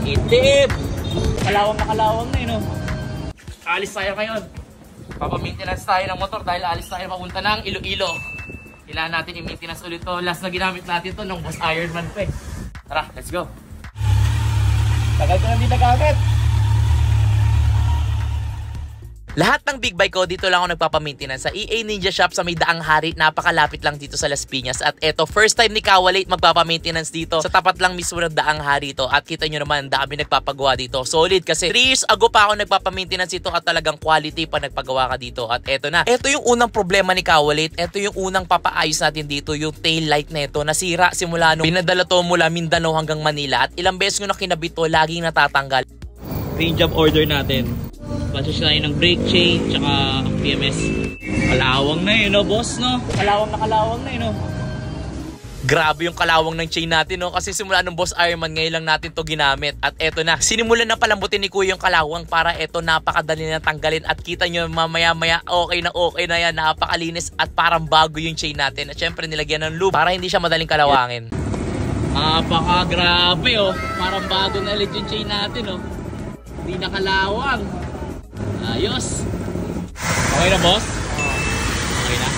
Itim! Kalawang na kalawang na yun, no? Alis tayo ngayon. Papamaintenance tayo ng motor dahil alis tayo papunta ng Iloilo. Kailangan natin i-maintenance ulit to. Last na ginamit natin to nung Boss Ironman pa eh. Tara, let's go. Tagal ko na din nagamit. Lahat ng big bike ko, dito lang ako nagpapamaintenance sa EA Ninja Shop sa may Daang Hari. Napakalapit lang dito sa Las Piñas. At eto, first time ni Kawalate magpapamaintenance dito. Sa tapat lang mismo ng Daang Hari to. At kita nyo naman, dami nagpapagawa dito. Solid kasi 3 years ago pa ako nagpapamaintenance dito at talagang quality pa nagpagawa ka dito. At eto na. Eto yung unang problema ni Kawalate. Eto yung unang papaayos natin dito, yung tail light na ito. Nasira simula nung pinadala to mula Mindanao hanggang Manila. At ilang beses ko na kinabit to, laging natatanggal. Green job order natin. Purchase tayo ng brake chain, tsaka PMS. Kalawang na yun, no, boss, no? Kalawang na yun, no? Grabe yung kalawang ng chain natin, no? Kasi simula nung Boss Ironman, ngayon lang natin to ginamit. At eto na, sinimulan na palambutin ni Kuya yung kalawang para eto napakadali na tanggalin. At kita nyo mamaya-maya, okay na yan. Napakalinis at parang bago yung chain natin. At syempre nilagyan ng lube para hindi siya madaling kalawangin. Grabe, oh. Parang bago na ulit yung chain natin, oh. Hindi na kalawang. Ayos. Okay na, boss? Okay na?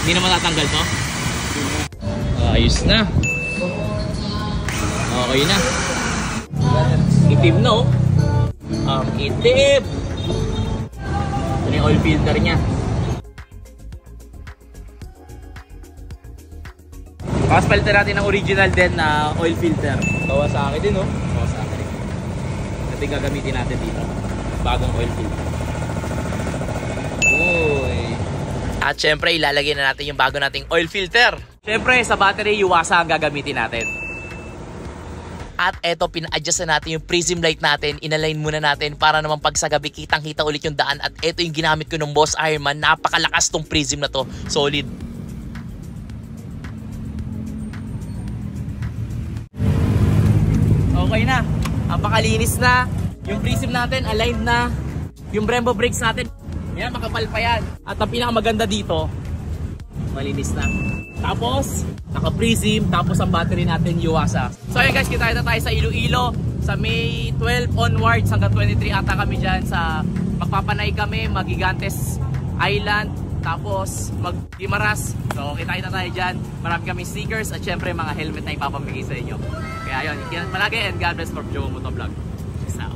Hindi na matatanggal to? Ayos na. Okay na. Itim, no? Itim. Ito yung oil filter niya. Paspalitan natin ang original din na oil filter. Kawasaki din, no? Kawasaki. Ito yung gagamitin natin dito. Bagong oil filter. Uy. At syempre, ilalagay na natin yung bago nating oil filter. Syempre, sa battery, Yuasa ang gagamitin natin. At eto, pina-adjust na natin yung prism light natin. Inalign muna natin para naman pag sa gabi, kitang-kita ulit yung daan. At eto yung ginamit ko ng Boss Ironman. Napakalakas tong prism na to. Solid. Okay na. Napakalinis na. Yung prism natin, aligned na. Yung Brembo brakes natin, yan, makapal pa yan. At ang pinakamaganda dito, malinis na. Tapos, naka-prism, tapos ang battery natin, Yuasa. So ayun guys, kita na tayo sa Iloilo. Sa May 12 onwards hanggang 23 ata kami dyan. Magpapanay kami, Magigantes Island, tapos mag-Gimaras. So kita na tayo dyan. Marami kami stickers at syempre mga helmet na ipapamigay sa inyo. Kaya yun, palagi and God bless for Joe Motovlog. Peace out.